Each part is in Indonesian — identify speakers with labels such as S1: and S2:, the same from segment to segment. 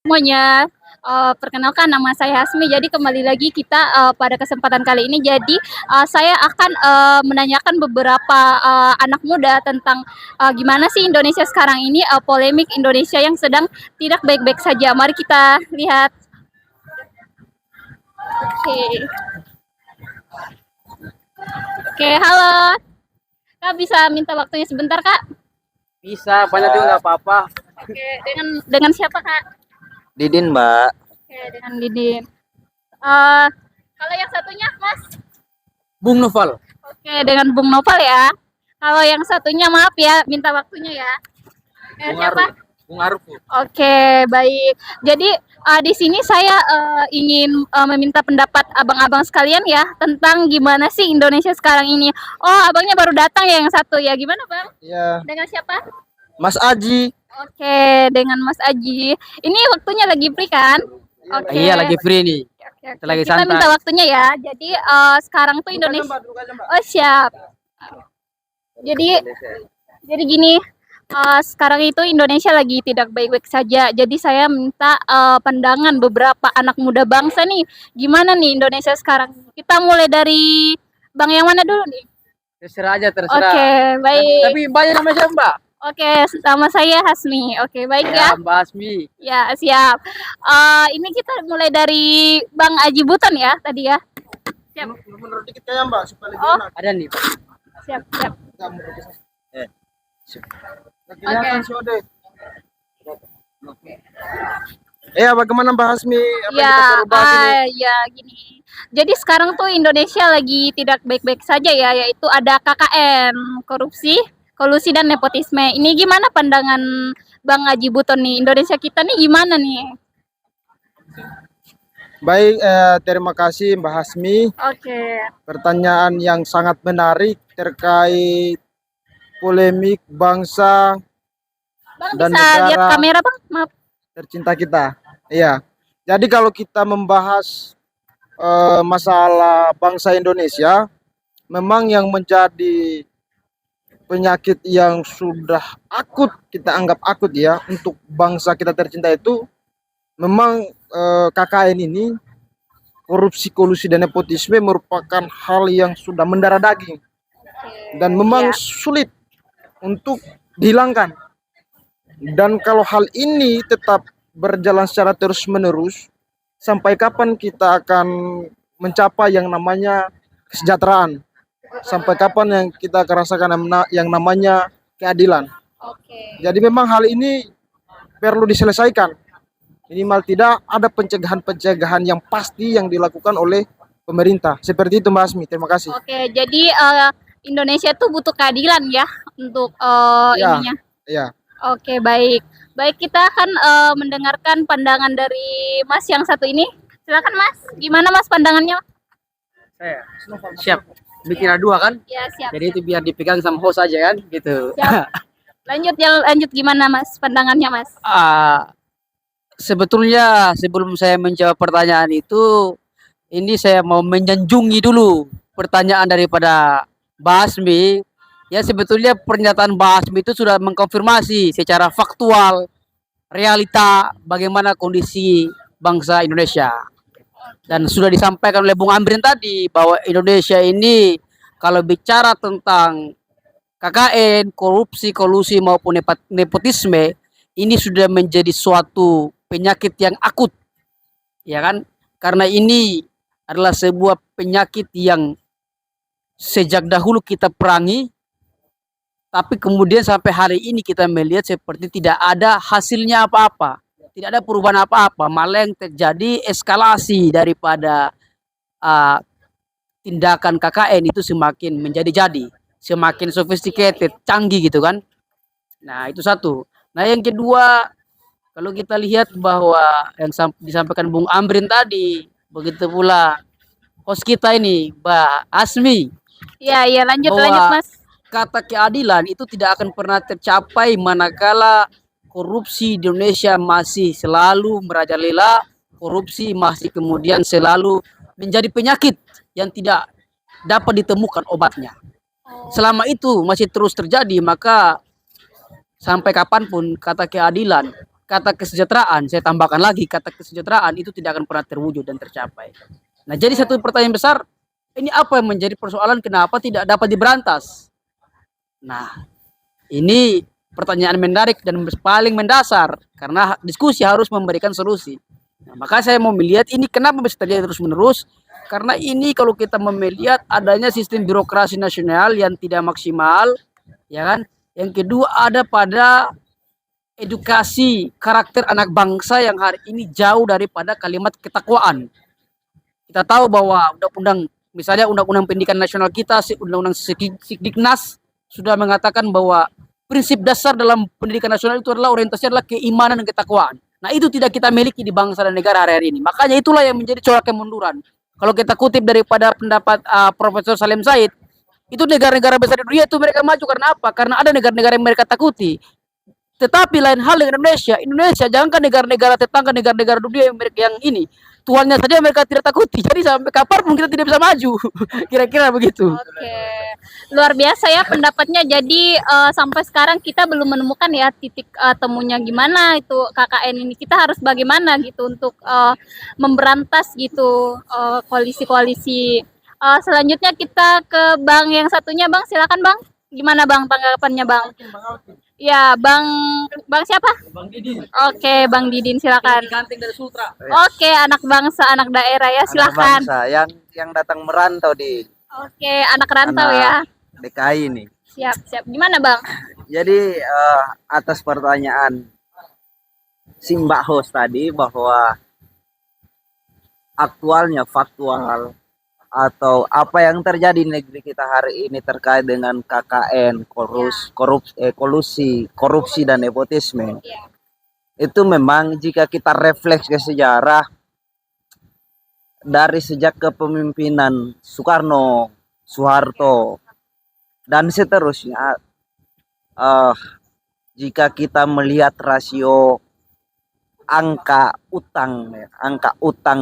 S1: Semuanya, perkenalkan nama saya Hasmi. Jadi kembali lagi kita pada kesempatan kali ini. Jadi saya akan menanyakan beberapa anak muda tentang gimana sih Indonesia sekarang ini, polemik Indonesia yang sedang tidak baik-baik saja. Mari kita lihat. Oke, oke, halo. Kak bisa minta waktunya sebentar, Kak?
S2: Bisa, banyak juga nggak apa-apa.
S1: Oke, dengan siapa, Kak?
S2: Didin, Mbak.
S1: Oke, dengan Didin. Eh, kalau yang satunya, Mas?
S2: Bung Noval.
S1: Oke, dengan Bung Noval ya. Kalau yang satunya maaf ya, minta waktunya ya. Siapa?
S2: Bung Aruf.
S1: Oke, baik. Jadi di sini saya ingin meminta pendapat abang-abang sekalian ya tentang gimana sih Indonesia sekarang ini. Oh, abangnya baru datang ya yang satu ya. Gimana, Bang?
S2: Iya.
S1: Dengan siapa?
S2: Mas Aji.
S1: Oke, dengan Mas Aji. Ini waktunya lagi free kan? Oke.
S2: Iya, lagi free nih.
S1: Oke.
S2: Lagi
S1: Kita
S2: santai.
S1: minta waktunya ya. Jadi sekarang tuh Indonesia. Oh, siap. Jadi gini, sekarang itu Indonesia lagi tidak baik-baik saja. Jadi saya minta pandangan beberapa anak muda bangsa nih, gimana nih Indonesia sekarang? Kita mulai dari Bang yang mana dulu nih?
S2: Terserah aja, terserah.
S1: Oke, baik.
S2: Tapi banyak namanya siapa, Mbak?
S1: Oke, nama saya Hasmi. Oke, baik ya.
S2: Mbak Hasmi.
S1: Ya, siap. Ini kita mulai dari Bang Aji Buton ya tadi ya. Siap.
S2: Menurut dikit kayak Mbak, supaya
S1: Oh.
S2: enak. Ada nih.
S1: Siap, siap.
S2: Oke. Bagaimana Mbak Hasmi? Apa yang
S1: Ya,
S2: kita perlu bahas ini?
S1: ya gini. Jadi sekarang tuh Indonesia lagi tidak baik-baik saja ya, yaitu ada KKN, korupsi, kolusi dan nepotisme. Ini gimana pandangan Bang Aji Buton nih? Indonesia kita nih gimana nih?
S3: Baik, terima kasih Mbak Hasmi.
S1: Oke.
S3: Pertanyaan yang sangat menarik terkait polemik bangsa
S1: Bang
S3: dan
S1: bisa lihat
S3: negara
S1: kamera, Bang? Maaf.
S3: tercinta kita. Iya. Jadi kalau kita membahas masalah bangsa Indonesia, memang yang menjadi penyakit yang sudah akut, kita anggap akut ya, untuk bangsa kita tercinta itu memang KKN ini, korupsi, kolusi dan nepotisme merupakan hal yang sudah mendarah daging dan memang
S1: Ya.
S3: sulit untuk dihilangkan. Dan kalau hal ini tetap berjalan secara terus-menerus, sampai kapan kita akan mencapai yang namanya kesejahteraan? Sampai kapan yang kita rasakan yang namanya keadilan?
S1: Oke.
S3: Jadi memang hal ini perlu diselesaikan. Minimal tidak ada pencegahan-pencegahan yang pasti yang dilakukan oleh pemerintah. Seperti itu Mbak Asmi, terima kasih.
S1: Oke, jadi Indonesia tuh butuh keadilan ya untuk
S3: Ya.
S1: ininya.
S3: Ya.
S1: Oke, baik. Baik, kita akan mendengarkan pandangan dari Mas yang satu ini. Silakan Mas, gimana Mas pandangannya?
S2: Saya. Siap. Bikin dua kan?
S1: Ya, siap.
S2: Jadi itu biar dipegang sama host aja kan, gitu.
S1: Siap. Lanjut gimana Mas pandangannya Mas?
S2: Sebetulnya sebelum saya menjawab pertanyaan itu, ini saya mau menyanjungi dulu pertanyaan daripada Basmi. Ya sebetulnya pernyataan Basmi itu sudah mengkonfirmasi secara faktual realita bagaimana kondisi bangsa Indonesia. Dan sudah disampaikan oleh Bung Amrin tadi bahwa Indonesia ini kalau bicara tentang KKN, korupsi, kolusi maupun nepotisme, ini sudah menjadi suatu penyakit yang akut, ya kan? Karena ini adalah sebuah penyakit yang sejak dahulu kita perangi, tapi kemudian sampai hari ini kita melihat seperti tidak ada hasilnya apa-apa, tidak ada perubahan apa-apa, malah yang terjadi eskalasi daripada tindakan KKN itu semakin menjadi-jadi, semakin sophisticated, canggih gitu kan. Nah itu satu. Nah yang kedua, kalau kita lihat bahwa yang disampaikan Bung Amrin tadi, begitu pula host kita ini, Mbak Asmi.
S1: Iya, lanjut Mas.
S2: Kata keadilan itu tidak akan pernah tercapai manakala korupsi di Indonesia masih selalu merajalela, korupsi masih kemudian selalu menjadi penyakit yang tidak dapat ditemukan obatnya. Selama itu masih terus terjadi, maka sampai kapanpun kata keadilan, kata kesejahteraan, saya tambahkan lagi kata kesejahteraan itu tidak akan pernah terwujud dan tercapai. Nah, jadi satu pertanyaan besar, ini apa yang menjadi persoalan kenapa tidak dapat diberantas? Nah, ini pertanyaan menarik dan paling mendasar karena diskusi harus memberikan solusi. Nah, maka saya mau melihat ini kenapa bisa terjadi terus-menerus, karena ini kalau kita melihat adanya sistem birokrasi nasional yang tidak maksimal, ya kan? Yang kedua ada pada edukasi karakter anak bangsa yang hari ini jauh daripada kalimat ketakwaan. Kita tahu bahwa undang-undang, misalnya undang-undang pendidikan nasional kita, undang-undang Sikdiknas sudah mengatakan bahwa prinsip dasar dalam pendidikan nasional itu adalah orientasinya adalah keimanan dan ketakwaan. Nah, itu tidak kita miliki di bangsa dan negara hari ini. Makanya itulah yang menjadi corak kemunduran. Kalau kita kutip daripada pendapat Profesor Salim Said, itu negara-negara besar di dunia itu mereka maju karena apa? Karena ada negara-negara yang mereka takuti. Tetapi lain hal dengan Indonesia. Indonesia jangankan negara-negara tetangga, negara-negara dunia yang ini, Tuhannya saja mereka tidak takuti. Jadi sampai kapan pun kita tidak bisa maju. Kira-kira begitu.
S1: Oke, luar biasa ya pendapatnya. Jadi sampai sekarang kita belum menemukan ya titik temunya gimana itu KKN ini. Kita harus bagaimana gitu untuk memberantas gitu koalisi-koalisi. Selanjutnya kita ke Bang yang satunya, Bang. Silakan, Bang. Gimana, Bang, tanggapannya, Bang? Ya, Bang siapa?
S2: Bang Didi.
S1: Oke, Bang Didin silakan.
S2: Ganteng dari Sutra.
S1: Oke, anak bangsa, anak daerah ya,
S4: Anak
S1: silakan.
S4: bangsa yang datang merantau di
S1: Oke, anak rantau ya.
S4: DKI ini.
S1: Siap, siap. Gimana, Bang?
S4: Jadi atas pertanyaan si Mbak host tadi bahwa aktualnya faktual atau apa yang terjadi di negeri kita hari ini terkait dengan KKN, korupsi dan nepotisme.
S1: Iya.
S4: Itu memang jika kita refleks ke sejarah dari sejak kepemimpinan Soekarno, Soeharto, dan seterusnya, jika kita melihat rasio angka utang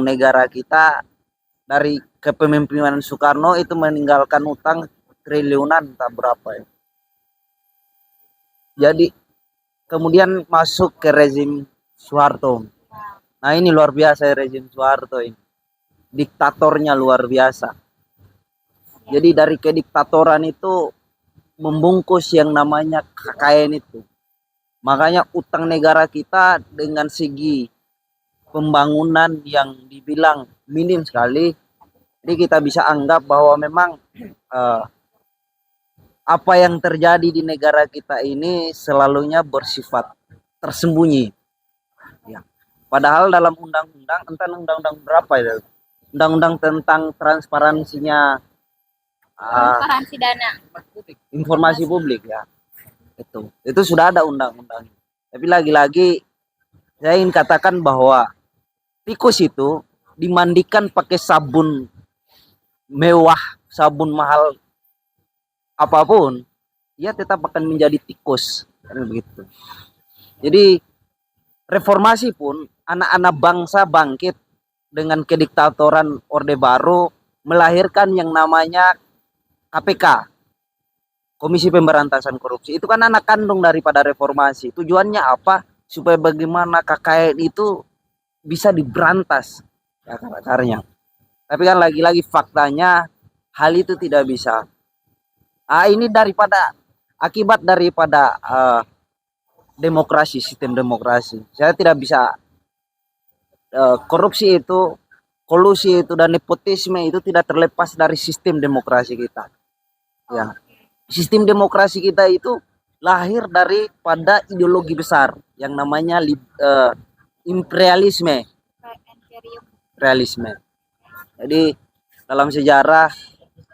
S4: negara kita dari kepemimpinan Soekarno itu meninggalkan utang triliunan tak berapa ya. Jadi kemudian masuk ke rezim Soeharto. Nah, ini luar biasa rezim Soeharto ini. Diktatornya luar biasa. Jadi dari kediktatoran itu membungkus yang namanya KKN itu. Makanya utang negara kita dengan segi pembangunan yang dibilang minim sekali. Jadi kita bisa anggap bahwa memang apa yang terjadi di negara kita ini selalunya bersifat tersembunyi. Ya. Padahal dalam undang-undang, entah undang-undang berapa ya, undang-undang tentang transparansinya
S1: Transparansi dana.
S4: informasi publik ya, itu sudah ada undang-undang. Tapi lagi-lagi saya ingin katakan bahwa tikus itu dimandikan pakai sabun mewah, sabun mahal apapun, ia tetap akan menjadi tikus, kan begitu. Jadi reformasi pun anak-anak bangsa bangkit dengan kediktatoran Orde Baru melahirkan yang namanya KPK, Komisi Pemberantasan Korupsi. Itu kan anak kandung daripada reformasi. Tujuannya apa? Supaya bagaimana KKN itu bisa diberantas akar-akarnya. Tapi kan lagi-lagi faktanya hal itu tidak bisa. Ini akibat daripada demokrasi, sistem demokrasi. Saya tidak bisa korupsi itu, kolusi itu dan nepotisme itu tidak terlepas dari sistem demokrasi kita. Ya. Sistem demokrasi kita itu lahir daripada ideologi besar yang namanya imperialisme. Jadi dalam sejarah,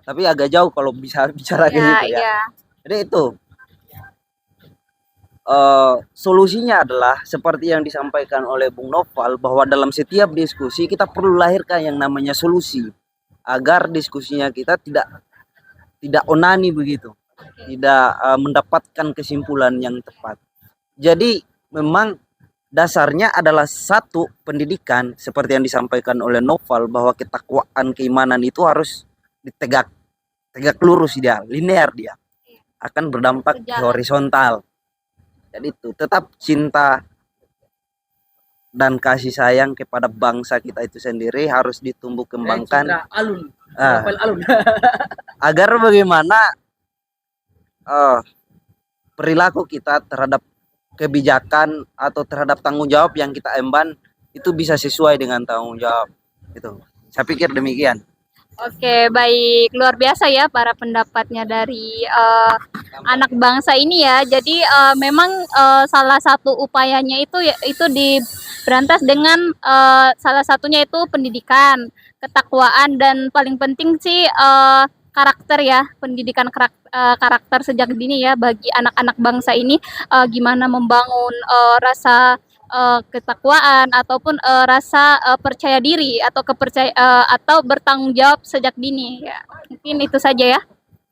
S4: tapi agak jauh kalau bisa bicara kayak gitu ya.
S1: Iya.
S4: Jadi itu solusinya adalah seperti yang disampaikan oleh Bung Noval, bahwa dalam setiap diskusi kita perlu lahirkan yang namanya solusi agar diskusinya kita tidak onani begitu, tidak mendapatkan kesimpulan yang tepat. Jadi memang dasarnya adalah satu pendidikan seperti yang disampaikan oleh Noval, bahwa ketakwaan keimanan itu harus tegak lurus, dia linear, dia akan berdampak horizontal. Jadi itu tetap cinta dan kasih sayang kepada bangsa kita itu sendiri harus ditumbuh kembangkan.
S2: Alun.
S4: Ah,
S2: Alun.
S4: agar bagaimana perilaku kita terhadap kebijakan atau terhadap tanggung jawab yang kita emban itu bisa sesuai dengan tanggung jawab. Itu saya pikir demikian.
S1: Oke, baik. Luar biasa ya para pendapatnya dari anak bangsa ini ya. Jadi memang salah satu upayanya itu diberantas dengan salah satunya itu pendidikan, ketakwaan dan paling penting sih karakter ya, pendidikan karakter sejak dini ya bagi anak-anak bangsa ini gimana membangun rasa ketakwaan ataupun rasa percaya diri atau atau bertanggung jawab sejak dini ya. Mungkin itu saja ya.